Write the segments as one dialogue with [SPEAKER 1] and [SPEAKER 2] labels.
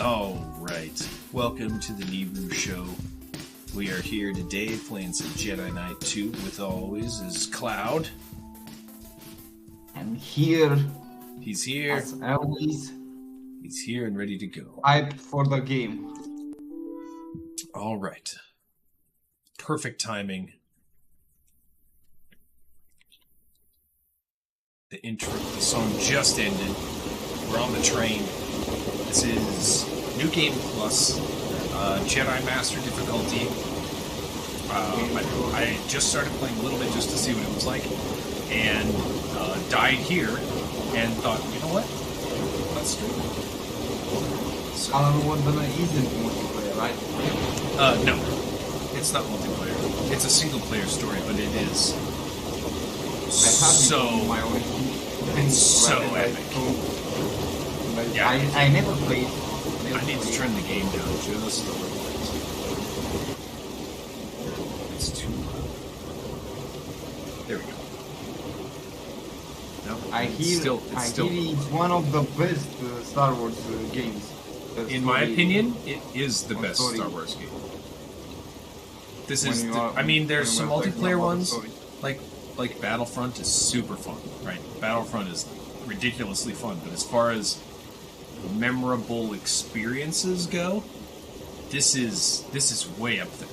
[SPEAKER 1] Alright, welcome to the xNiiRUx show. We are here today playing some Jedi Knight 2 with always is Cloud.
[SPEAKER 2] And here.
[SPEAKER 1] He's here.
[SPEAKER 2] As always.
[SPEAKER 1] He's here and ready to go.
[SPEAKER 2] Hyped for the game.
[SPEAKER 1] Alright. Perfect timing. The intro, the song just ended. We're on the train. This is New Game Plus, Jedi Master difficulty. I just started playing a little bit just to see what it was like, and died here, and thought, you know what? Let's stream it. So,
[SPEAKER 2] isn't multiplayer, right?
[SPEAKER 1] no, it's not multiplayer. It's a single player story, but it is so it's so epic. Yeah,
[SPEAKER 2] I never played.
[SPEAKER 1] I need to turn the game down just a little bit. It's too loud. There we go. No,
[SPEAKER 2] I hear it's one of the best Star Wars games.
[SPEAKER 1] In my opinion, it is the best Star Wars game. This is. I mean, there's some multiplayer ones, like Battlefront is super fun, right? Battlefront is ridiculously fun, but as far as memorable experiences go, this is way up there.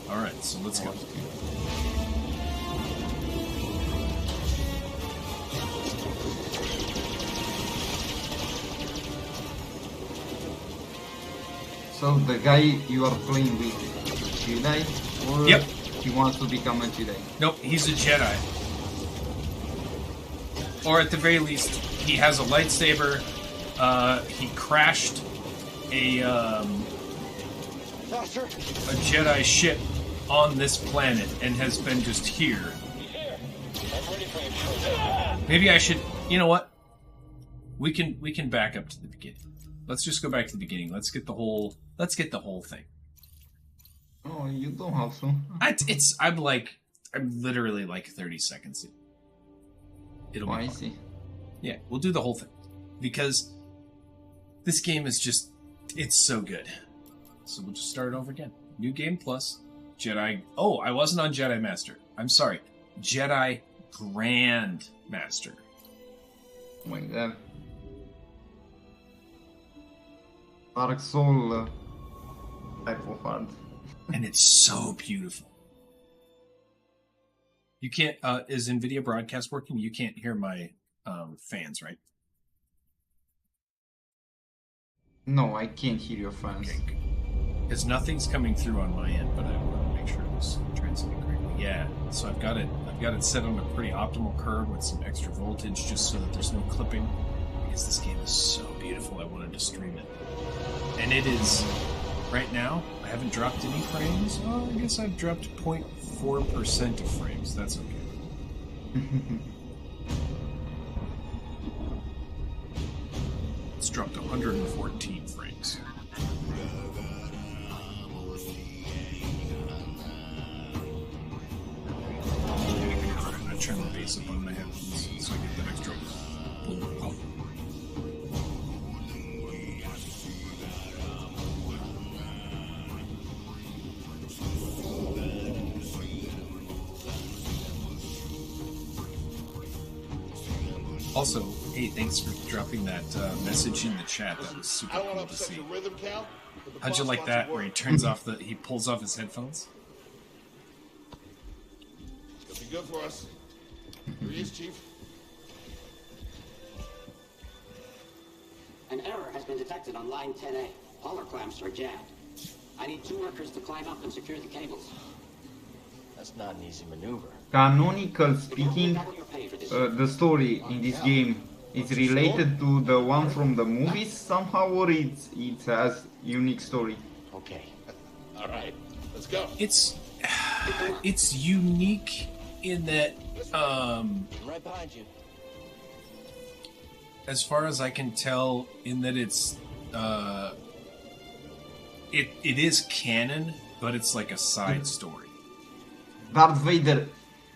[SPEAKER 1] All right, so let's go.
[SPEAKER 2] So the guy you are playing with, Jedi, or
[SPEAKER 1] yep,
[SPEAKER 2] he wants to become a Jedi?
[SPEAKER 1] Nope, he's a Jedi, or at the very least, he has a lightsaber. He crashed a Jedi ship on this planet and has been just here. Maybe I should. You know what? We can back up to the beginning. Let's just go back to the beginning. Let's get the whole thing.
[SPEAKER 2] Oh, you don't have to.
[SPEAKER 1] I'm literally like 30 seconds in. It'll be
[SPEAKER 2] I
[SPEAKER 1] fun.
[SPEAKER 2] see.
[SPEAKER 1] Yeah, we'll do the whole thing because this game is just, it's so good. So we'll just start it over again. New Game Plus, Jedi... Oh, I wasn't on Jedi Master. I'm sorry. Jedi Grand Master.
[SPEAKER 2] Oh my god. Dark Soul type of art.
[SPEAKER 1] And it's so beautiful. You can't... is NVIDIA Broadcast working? You can't hear my fans, right?
[SPEAKER 2] No, I can't hear your fans.
[SPEAKER 1] Okay, because nothing's coming through on my end, but I want to make sure it's transmitting correctly. Yeah, so I've got it set on a pretty optimal curve with some extra voltage, just so that there's no clipping. Because this game is so beautiful, I wanted to stream it, and it is. Right now, I haven't dropped any frames. Well, I guess I've dropped 0.4% of frames. That's okay. It's dropped 114 frames. I turn the bass up on my headphones so I get that extra pop. Also, hey, thanks for dropping that message in the chat. That was super cool to see. How'd you like that? Where he he pulls off his headphones?
[SPEAKER 3] It'll be good for us. Here he is, Chief.
[SPEAKER 4] An error has been detected on line 10A. Hauler clamps are jammed. I need 2 workers to climb up and secure the cables.
[SPEAKER 5] That's not an easy maneuver.
[SPEAKER 2] Canonical speaking, the story in this game is related to the one from the movies somehow, or it has unique story.
[SPEAKER 5] Okay.
[SPEAKER 3] All right, let's go.
[SPEAKER 1] It's unique in that
[SPEAKER 5] Right behind you.
[SPEAKER 1] as far as I can tell, in that it's it is canon, but it's like a side story.
[SPEAKER 2] Darth Vader,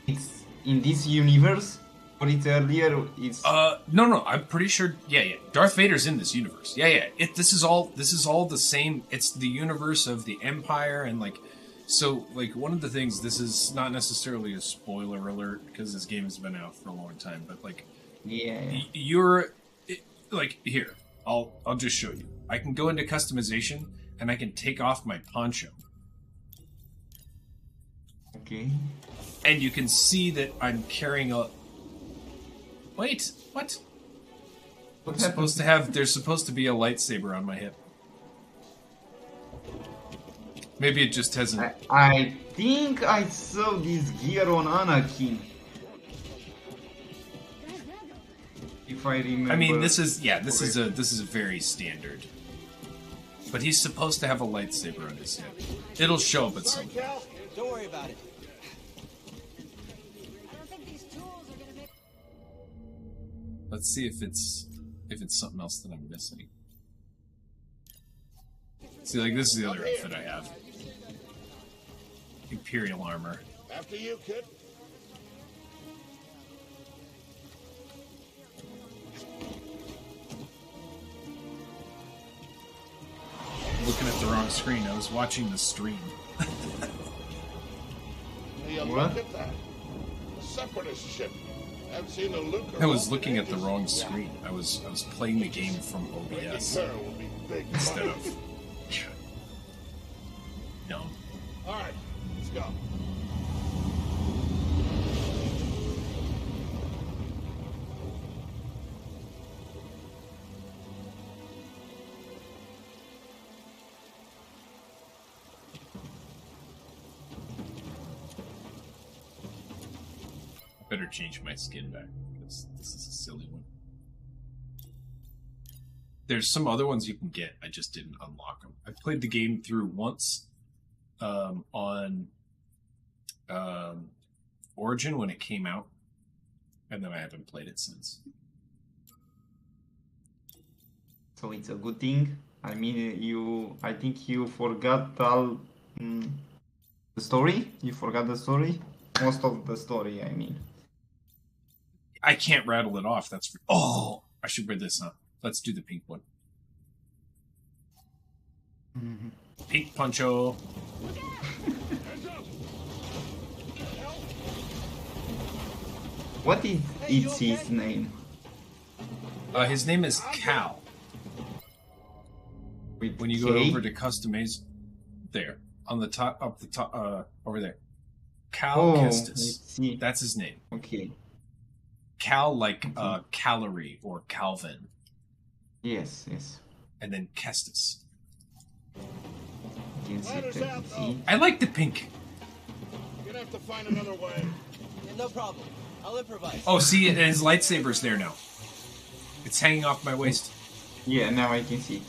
[SPEAKER 2] it's in this universe, Or it's earlier, it's...
[SPEAKER 1] No, I'm pretty sure. Yeah. Darth Vader's in this universe. Yeah. This is all the same. It's the universe of the Empire, and like, so like one of the things. This is not necessarily a spoiler alert because this game has been out for a long time. But like, you're like here. I'll just show you. I can go into customization and I can take off my poncho.
[SPEAKER 2] Okay.
[SPEAKER 1] And you can see that I'm carrying a. Wait, what? There's supposed to be a lightsaber on my hip. Maybe it just hasn't.
[SPEAKER 2] I think I saw this gear on Anakin. If I remember.
[SPEAKER 1] I mean, this is a very standard. But he's supposed to have a lightsaber on his hip. It'll show up at some point.
[SPEAKER 5] Don't worry about it.
[SPEAKER 1] Let's see if it's something else that I'm missing. See, like this is the other outfit I have. Imperial armor.
[SPEAKER 3] After you, kid.
[SPEAKER 1] Looking at the wrong screen. I was watching the stream.
[SPEAKER 3] Hey,
[SPEAKER 2] What?
[SPEAKER 3] look at that. A separatist ship. I've seen a Luke.
[SPEAKER 1] I was looking at the wrong screen. I was playing the game from OBS
[SPEAKER 3] Her will be big
[SPEAKER 1] instead
[SPEAKER 3] fun.
[SPEAKER 1] of. No.
[SPEAKER 3] All right, let's go.
[SPEAKER 1] Better change my skin back because this is a silly one. There's some other ones you can get. I just didn't unlock them. I played the game through once on Origin when it came out, and then I haven't played it since.
[SPEAKER 2] So it's a good thing. I mean, I think you forgot all the story. You forgot the story. Most of the story, I mean.
[SPEAKER 1] I can't rattle it off. That's oh, I should wear this up. Let's do the pink one. Pink poncho.
[SPEAKER 2] What is his name?
[SPEAKER 1] His name is Cal.
[SPEAKER 2] With
[SPEAKER 1] When you go
[SPEAKER 2] K?
[SPEAKER 1] over to customize, there on the top, up the top, over there. Cal
[SPEAKER 2] Oh,
[SPEAKER 1] Kestis.
[SPEAKER 2] let's see.
[SPEAKER 1] That's his name.
[SPEAKER 2] Okay.
[SPEAKER 1] Cal like calorie or Calvin,
[SPEAKER 2] Yes.
[SPEAKER 1] and then Kestis.
[SPEAKER 2] You can see.
[SPEAKER 1] I like the pink.
[SPEAKER 3] You're gonna have to find another way.
[SPEAKER 5] Yeah, no problem. I'll improvise.
[SPEAKER 1] Oh, see, his lightsaber's there now. It's hanging off my waist.
[SPEAKER 2] Yeah, now I can see.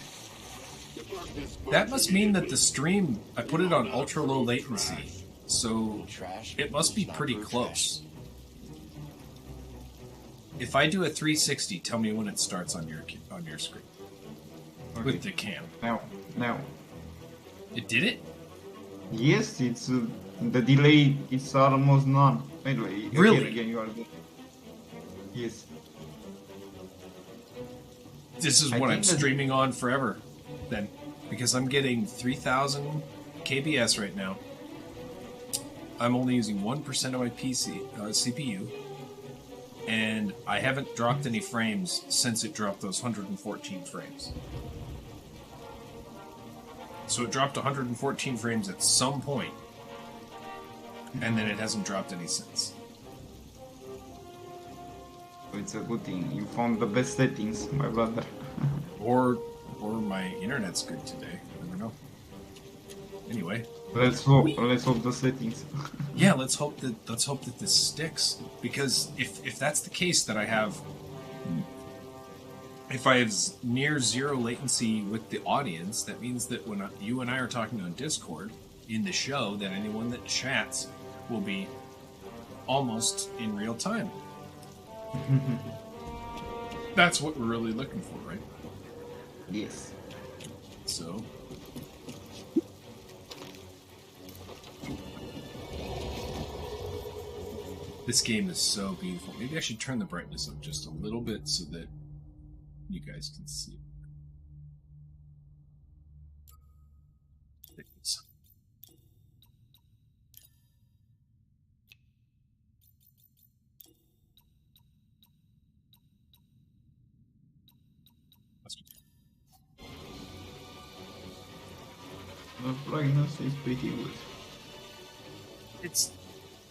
[SPEAKER 1] That must mean that the stream, I put it on ultra low latency, so
[SPEAKER 5] Trash.
[SPEAKER 1] it must be pretty close. If I do a 360, tell me when it starts on your screen with the cam.
[SPEAKER 2] Now.
[SPEAKER 1] It did it?
[SPEAKER 2] Yes, it's the delay. It's almost none. Anyway,
[SPEAKER 1] Really?
[SPEAKER 2] here again, you are good. Yes.
[SPEAKER 1] This is
[SPEAKER 2] I
[SPEAKER 1] what I'm
[SPEAKER 2] think that-
[SPEAKER 1] streaming on forever, then, because I'm getting 3,000 kbs right now. I'm only using 1% of my CPU, and I haven't dropped any frames since it dropped those 114 frames. So it dropped 114 frames at some point, and then it hasn't dropped any since.
[SPEAKER 2] So it's a good thing. You found the best settings, my brother.
[SPEAKER 1] Or my internet's good today. I never know. Anyway.
[SPEAKER 2] Let's hope the settings.
[SPEAKER 1] Yeah, let's hope that this sticks. Because if that's the case, that I have near zero latency with the audience, that means that when you and I are talking on Discord in the show, that anyone that chats will be almost in real time. That's what we're really looking for, right?
[SPEAKER 2] Yes.
[SPEAKER 1] So. This game is so beautiful. Maybe I should turn the brightness up just a little bit so that you guys can see it.
[SPEAKER 2] The brightness is pretty good.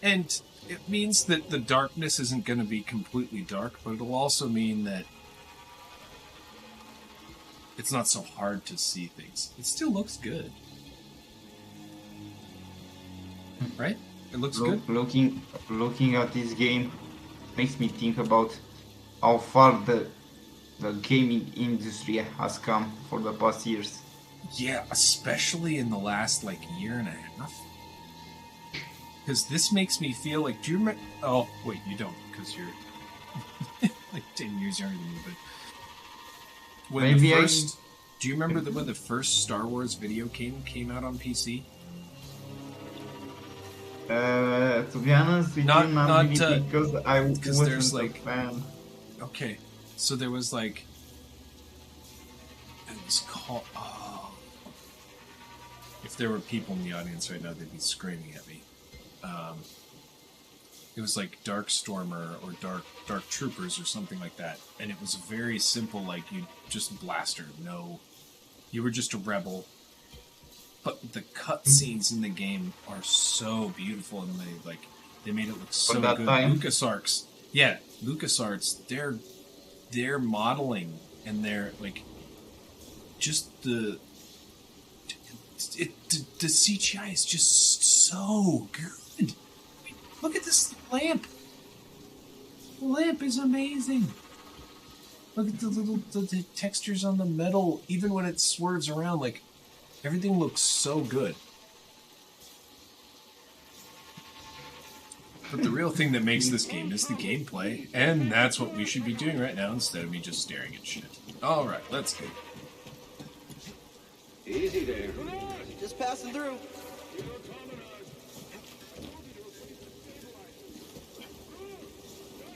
[SPEAKER 1] And it means that the darkness isn't going to be completely dark, but it'll also mean that it's not so hard to see things. It still looks good. Right? It looks good.
[SPEAKER 2] Looking at this game makes me think about how far the gaming industry has come for the past years.
[SPEAKER 1] Yeah, especially in the last year and a half. Because this makes me feel like, do you remember? Oh, wait, you don't, because you're like 10 years younger than me. But when
[SPEAKER 2] maybe
[SPEAKER 1] do you remember when the first Star Wars video came out on PC?
[SPEAKER 2] To be honest with
[SPEAKER 1] Not
[SPEAKER 2] you, not really, because I
[SPEAKER 1] there's
[SPEAKER 2] wasn't a fan.
[SPEAKER 1] Okay, so there was it was called. If there were people in the audience right now, they'd be screaming at me. It was like Darkstormer or Dark Troopers or something like that, and it was very simple. You just blaster. No, you were just a rebel. But the cutscenes in the game are so beautiful, and they made it look so good. LucasArts, they're modeling, and they're just the CGI is just so good. I mean, look at this lamp. The lamp is amazing. Look at the textures on the metal, even when it swerves around. Everything looks so good. But the real thing that makes this game is the gameplay, and that's what we should be doing right now instead of me just staring at shit. All right, let's go.
[SPEAKER 4] Easy there.
[SPEAKER 5] Just passing through.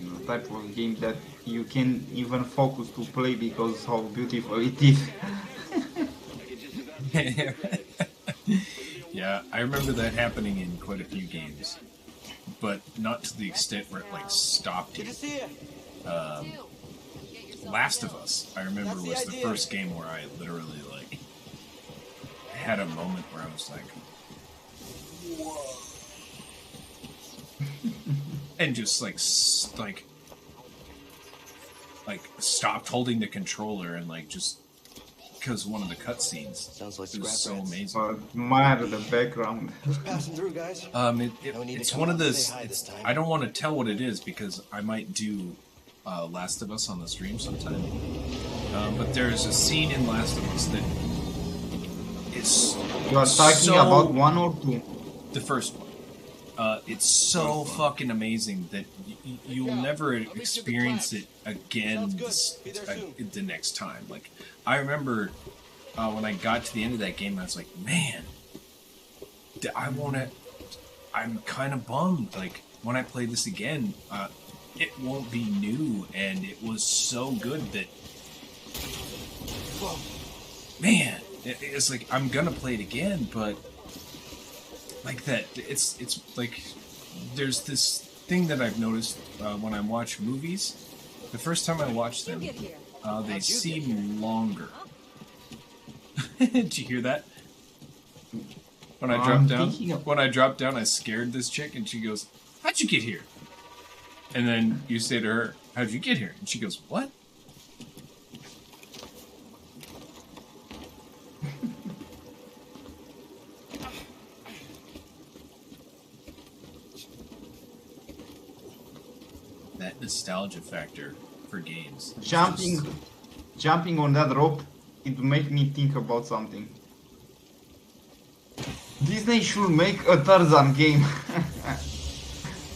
[SPEAKER 2] The type of game that you can even focus to play because how beautiful it is.
[SPEAKER 1] Yeah, I remember that happening in quite a few games, but not to the extent where it stopped you.
[SPEAKER 5] Good to see you.
[SPEAKER 1] Last of Us, I remember, was the first game where I literally had a moment where I was like, whoa. And just stopped holding the controller and just because one of the cutscenes
[SPEAKER 5] Sounds like
[SPEAKER 1] it was so
[SPEAKER 5] rats.
[SPEAKER 1] amazing.
[SPEAKER 2] Admire the background.
[SPEAKER 5] Just passing through, guys.
[SPEAKER 1] It's one of those. I don't want to tell what it is because I might do Last of Us on the stream sometime. But there's a scene in Last of Us that is.
[SPEAKER 2] You are talking about one or two?
[SPEAKER 1] The first one. It's so fucking amazing that you'll never experience it again the next time. I remember when I got to the end of that game, I was like, man, I'm kind of bummed. When I play this again, it won't be new, and it was so good that, man, it's I'm gonna play it again, but it's there's this thing that I've noticed when I watch movies. The first time I watch them, they seem longer. Did you hear that? When I dropped down, I scared this chick, and she goes, "How'd you get here?" And then you say to her, "How'd you get here?" And she goes, "What?" That nostalgia factor for games.
[SPEAKER 2] Jumping on that rope, it made me think about something. Disney should make a Tarzan game.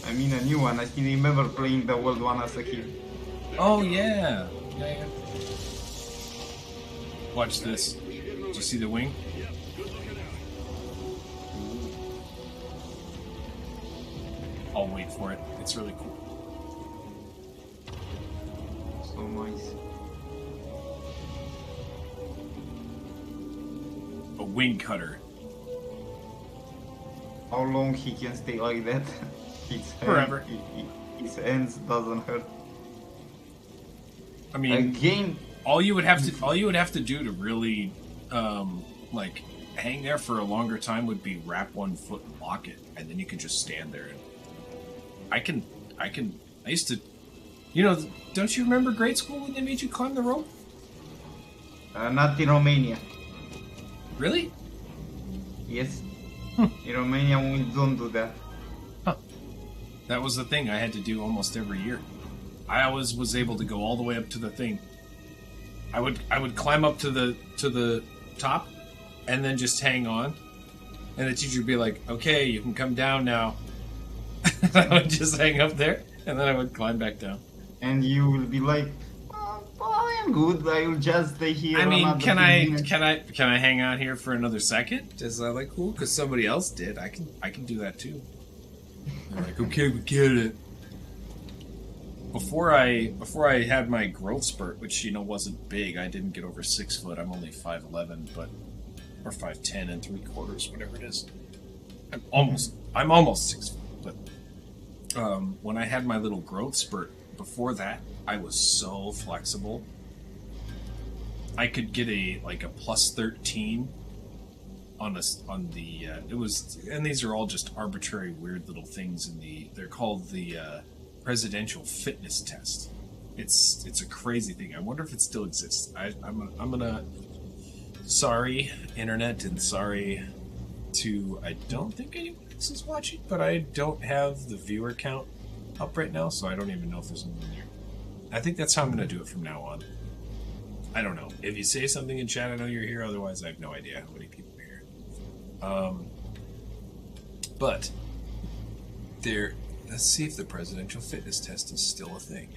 [SPEAKER 2] I mean a new one. I still remember playing the old one as a kid.
[SPEAKER 1] Oh yeah. Yeah. Watch this. Did you see the wing? I'll wait for it. It's really cool.
[SPEAKER 2] So nice.
[SPEAKER 1] A wing cutter.
[SPEAKER 2] How long he can stay like that?
[SPEAKER 1] Forever.
[SPEAKER 2] His hands doesn't hurt.
[SPEAKER 1] I mean,
[SPEAKER 2] Again,
[SPEAKER 1] all you would have to do to really like hang there for a longer time would be wrap one foot and lock it, and then you can just stand there. And I used to, don't you remember grade school when they made you climb the rope?
[SPEAKER 2] not in Romania.
[SPEAKER 1] Really?
[SPEAKER 2] Yes. In Romania, we don't do that.
[SPEAKER 1] Huh. That was the thing I had to do almost every year. I always was able to go all the way up to the thing. I would climb up to the top, and then just hang on, and the teacher would be like, "Okay, you can come down now." I would just hang up there, and then I would climb back down.
[SPEAKER 2] And you will be like, I am good. I will just stay here.
[SPEAKER 1] I mean,
[SPEAKER 2] another
[SPEAKER 1] can
[SPEAKER 2] 15 minutes."
[SPEAKER 1] I hang out here for another second? Is that like cool? Because somebody else did. I can do that too. They're like, okay, we get it. Before I had my growth spurt, which wasn't big, I didn't get over 6 foot. I'm only 5'11", or 5'10 and 3/4, whatever it is. I'm almost 6 foot. But when I had my little growth spurt, before that, I was so flexible. I could get a plus 13 on the it was, and these are all just arbitrary weird little things they're called the presidential fitness test. It's a crazy thing. I wonder if it still exists. I'm gonna, sorry internet, and sorry to, I don't think anyone else is watching, but I don't have the viewer count up right now, so I don't even know if there's anyone there. I think that's how I'm gonna do it from now on. I don't know. If you say something in chat, I know you're here. Otherwise, I have no idea how many people are here. But there. Let's see if the presidential fitness test is still a thing.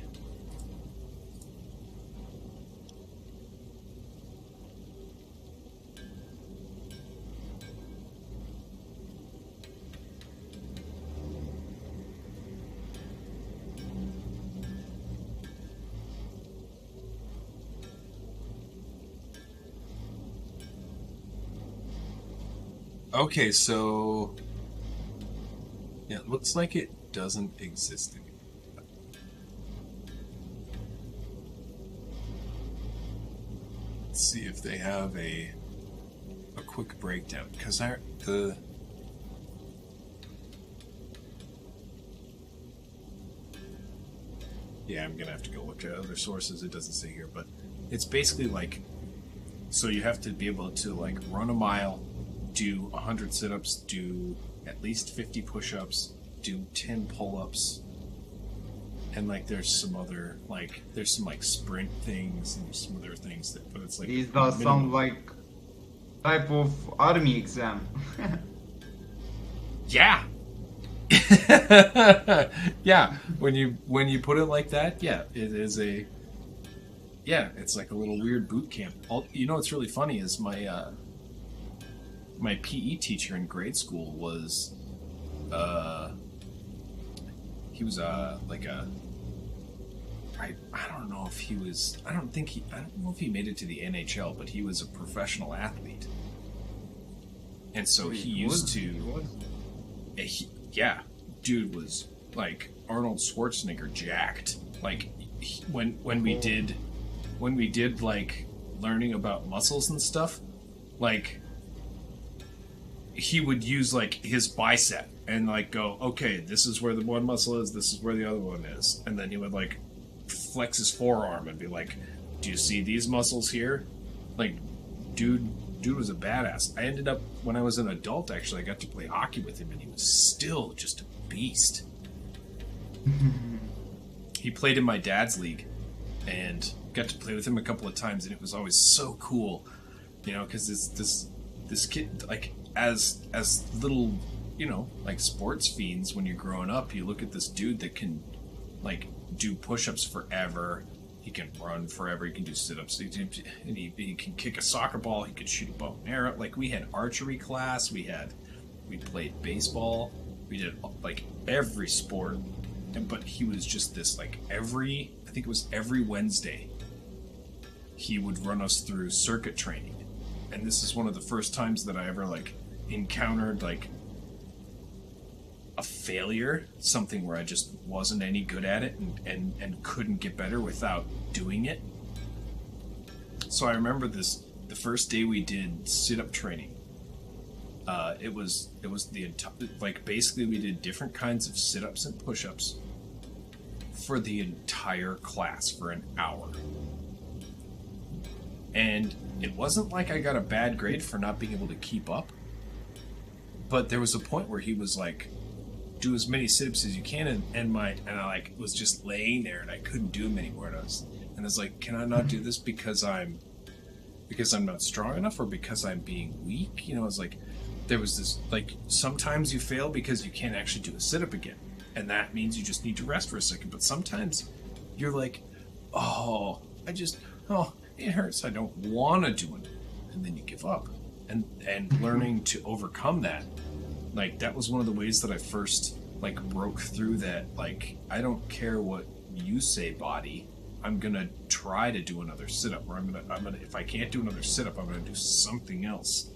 [SPEAKER 1] Okay, so yeah, it looks like it doesn't exist anymore. Let's see if they have a quick breakdown, because yeah, I'm gonna have to go look at other sources. It doesn't say here, but it's basically so you have to be able to run a mile, do 100 sit-ups, do at least 50 push-ups, do 10 pull-ups, and there's some other there's some sprint things and some other things but it's
[SPEAKER 2] This does sound like type of army exam.
[SPEAKER 1] Yeah. Yeah, when you put it like that, yeah, it is it's like a little weird boot camp. What's really funny is my PE teacher in grade school was he was I don't know if he was, I don't know if he made it to the NHL, but he was a professional athlete. And so he used to, dude was Arnold Schwarzenegger jacked. When we did learning about muscles and stuff, he would use his bicep and go, okay, this is where the one muscle is, this is where the other one is, and then he would flex his forearm and be like, do you see these muscles here? Dude was a badass. I ended up, when I was an adult, actually, I got to play hockey with him, and he was still just a beast. He played in my dad's league, and got to play with him a couple of times, and it was always so cool, because this kid, as little, sports fiends, when you're growing up, you look at this dude that can, do push-ups forever. He can run forever. He can do sit-ups. And he can kick a soccer ball. He could shoot a bow and arrow. We had archery class. We played baseball. We did like every sport, but he was just this like I think it was every Wednesday. He would run us through circuit training, and this is one of the first times that I ever like encountered like a failure, something where I just wasn't any good at it and couldn't get better without doing it. So I remember the first day we did sit-up training. It was the like basically we did different kinds of sit-ups and push-ups for the entire class for an hour. And it wasn't like I got a bad grade for not being able to keep up, but there was a point where he was like, do as many sit-ups as you can, and I like was just laying there and I couldn't do them anymore, and I was like, can I not do this because I'm not strong enough, or because I'm being weak? You know, it's like there was this like sometimes you fail because you can't actually do a sit-up again, and that means you just need to rest for a second. But sometimes you're like, it hurts, I don't want to do it, and then you give up. And learning to overcome that, like that was one of the ways that I first like broke through that. Like, I don't care what you say, body, I'm gonna try to do another sit-up, or I'm gonna if I can't do another sit-up, I'm gonna do something else.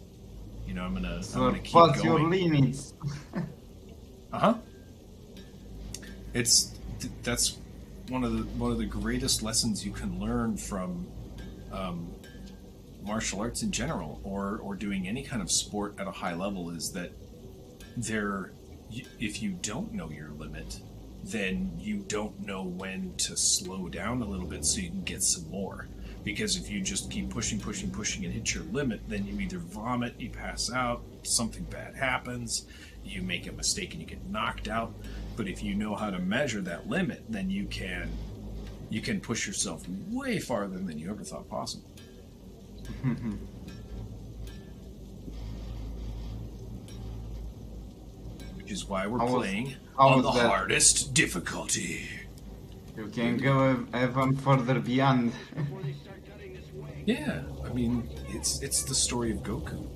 [SPEAKER 1] You know, I'm gonna keep going.
[SPEAKER 2] What's your limits?
[SPEAKER 1] That's one of the greatest lessons you can learn from martial arts in general, or doing any kind of sport at a high level, is that if you don't know your limit, then you don't know when to slow down a little bit so you can get some more. Because if you just keep pushing and hit your limit, then you either vomit, you pass out, something bad happens, you make a mistake and you get knocked out. But if you know how to measure that limit, then you can push yourself way farther than you ever thought possible. Which is why we're playing on the hardest difficulty.
[SPEAKER 2] You can go even further beyond.
[SPEAKER 1] Yeah, I mean, it's the story of Goku.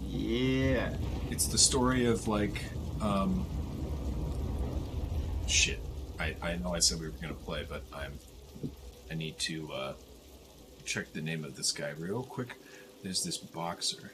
[SPEAKER 2] Yeah.
[SPEAKER 1] It's the story of like, shit. I know I said we were gonna play, but I need to check the name of this guy real quick. There's this boxer.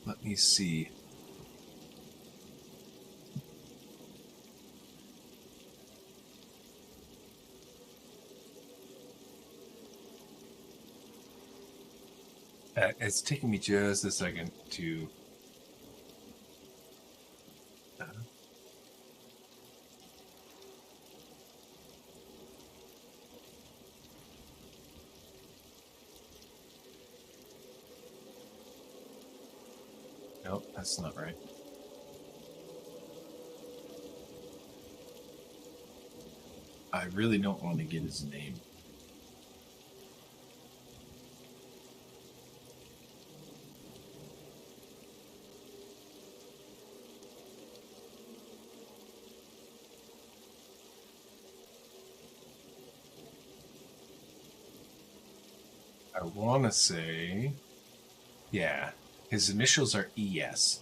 [SPEAKER 1] Let me see. It's taking me just a second to... Nope, that's not right. I really don't want to get his name. I want to say... Yeah. His initials are ES.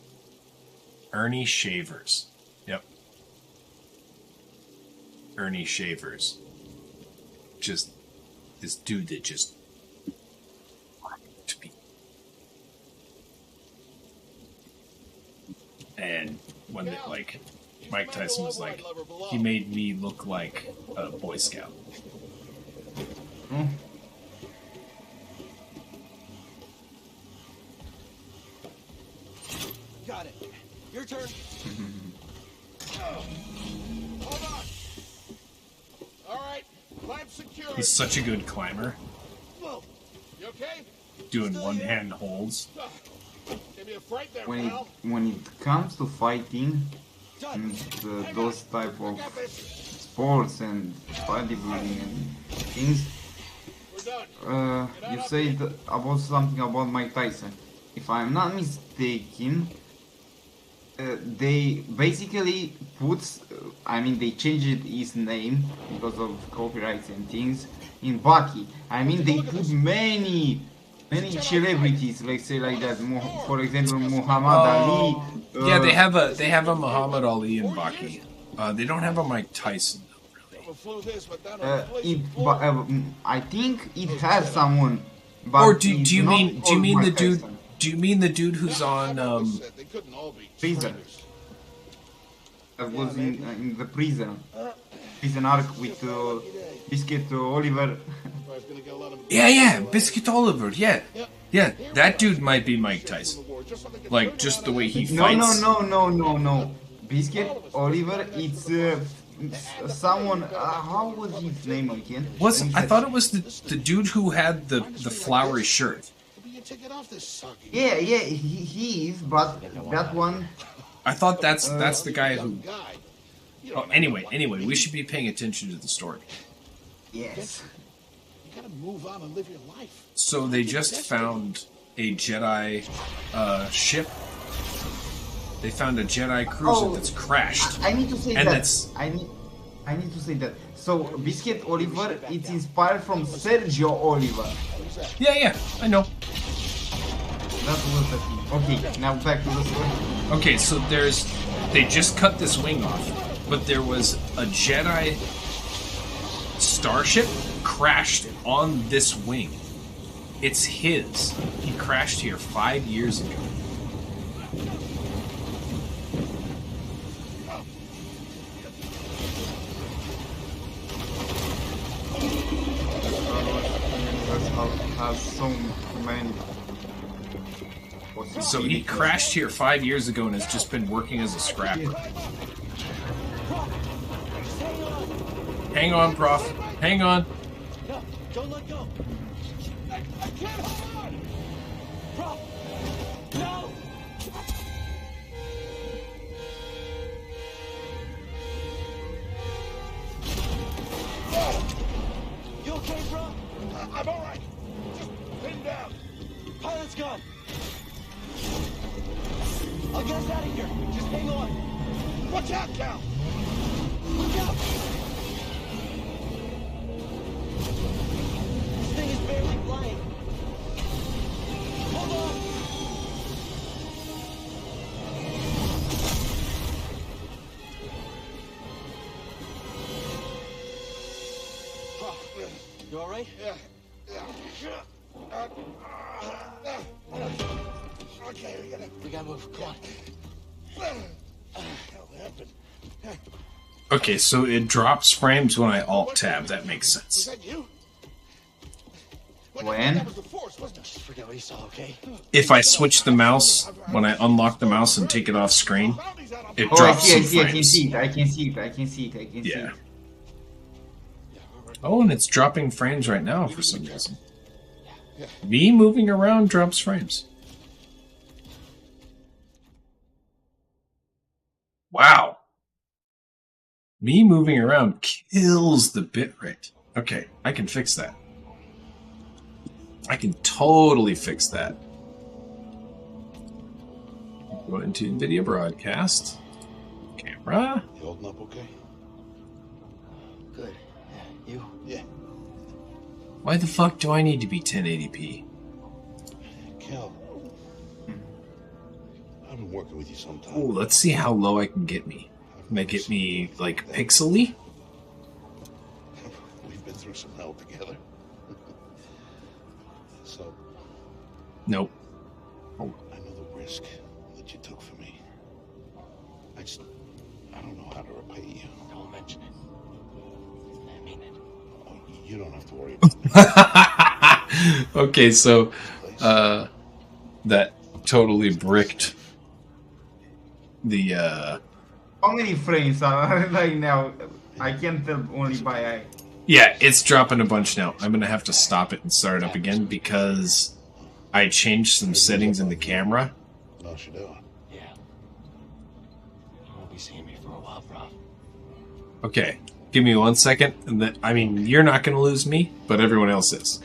[SPEAKER 1] Ernie Shavers. Yep. Ernie Shavers. Just this dude that just to be. And when they, like Mike Tyson was like, he made me look like a Boy Scout.
[SPEAKER 5] Got it. Your turn.
[SPEAKER 3] Hold on. All right, climb secure.
[SPEAKER 1] He's such a good climber.
[SPEAKER 3] Whoa. You okay?
[SPEAKER 1] Doing one-hand holds.
[SPEAKER 3] Give me a fright there,
[SPEAKER 2] When
[SPEAKER 3] pal.
[SPEAKER 2] it comes to fighting, and those type of sports and bodybuilding and things, you said about something about Mike Tyson. If I'm not mistaken, they basically they changed his name because of copyrights and things in Bucky. I mean, they put many celebrities, let's say like that. For example, Muhammad Ali.
[SPEAKER 1] Yeah, they have a Muhammad Ali in Baki. They don't have a Mike Tyson though, really.
[SPEAKER 2] I think it has someone. But
[SPEAKER 1] Or do you mean the dude?
[SPEAKER 2] Tyson.
[SPEAKER 1] Do you mean the dude who's on?
[SPEAKER 2] Prison. That was in the prison arc with Biscuit Oliver.
[SPEAKER 1] Yeah, Biscuit Oliver. Yeah. That dude might be Mike Tyson. Like just the way he fights.
[SPEAKER 2] No. Biscuit Oliver. It's someone. How was his name again?
[SPEAKER 1] I thought it was the dude who had the flowery shirt.
[SPEAKER 2] Yeah, he is, but that one.
[SPEAKER 1] I thought that's the guy who. Oh, anyway, we should be paying attention to the story.
[SPEAKER 2] Yes.
[SPEAKER 3] You gotta move on and live your life.
[SPEAKER 1] So they just found a Jedi ship. They found a Jedi cruiser that's crashed.
[SPEAKER 2] I need to say
[SPEAKER 1] And
[SPEAKER 2] that.
[SPEAKER 1] that's-
[SPEAKER 2] I need to say that. So Biscuit Oliver, it's inspired from Sergio Oliver.
[SPEAKER 1] Yeah, I know.
[SPEAKER 2] That was the thing. Okay, now back to the story.
[SPEAKER 1] Okay, so they just cut this wing off, but there was a Jedi starship crashed on this wing. It's his. He crashed here 5 years ago.
[SPEAKER 2] Has so many.
[SPEAKER 1] So he crashed here 5 years ago and has just been working as a scrapper. Hang on, Prof. Hang on.
[SPEAKER 5] No, don't let go. I can't hold on. Bro, no. You okay, bro?
[SPEAKER 3] I'm alright. Just pin down.
[SPEAKER 5] Pilot's gone. I'll get us out of here. Just hang on.
[SPEAKER 3] Watch out, Cal.
[SPEAKER 5] Look out. This thing is barely flying. Hold on. You all right?
[SPEAKER 3] Yeah. Okay,
[SPEAKER 5] We gotta move. Come on.
[SPEAKER 3] hell happened?
[SPEAKER 1] Okay, so it drops frames when I alt-tab. That makes
[SPEAKER 3] Was
[SPEAKER 1] sense.
[SPEAKER 3] that you?
[SPEAKER 2] When?
[SPEAKER 3] That was the force, wasn't it?
[SPEAKER 5] Just forget what he saw, okay?
[SPEAKER 1] If I switch the mouse, when I unlock the mouse and take it off screen, it
[SPEAKER 2] Oh, I
[SPEAKER 1] drops
[SPEAKER 2] see,
[SPEAKER 1] some
[SPEAKER 2] I can
[SPEAKER 1] frames.
[SPEAKER 2] see it. I can see it.
[SPEAKER 1] Yeah. Oh, and it's dropping frames right now for some reason. Me moving around drops frames. Wow. Me moving around kills the bitrate. Okay, I can fix that. I can totally fix that. Go into NVIDIA Broadcast. Camera.
[SPEAKER 3] You holding up okay?
[SPEAKER 5] Good. Yeah, you?
[SPEAKER 3] Yeah.
[SPEAKER 1] Why the fuck do I need to be 1080p?
[SPEAKER 3] Cal. I've been working with you some time.
[SPEAKER 1] Ooh, let's see how low I can get me. Can I get me, like, pixely?
[SPEAKER 3] We've been through some hell together. So,
[SPEAKER 1] Nope.
[SPEAKER 3] I know the risk that you took for me. I don't know how to repay you.
[SPEAKER 5] Don't mention it. I mean it.
[SPEAKER 3] Oh, you don't have to worry about it.
[SPEAKER 1] Okay, so, that totally bricked the,
[SPEAKER 2] How many frames are right now? I can tell only by eye.
[SPEAKER 1] Yeah, it's dropping a bunch now. I'm gonna have to stop it and start it up again because I changed some settings in the camera.
[SPEAKER 3] No, she don't.
[SPEAKER 5] Yeah. You won't be seeing me for a while, bro.
[SPEAKER 1] Okay, give me 1 second, and then, I mean, you're not gonna lose me, but everyone else is.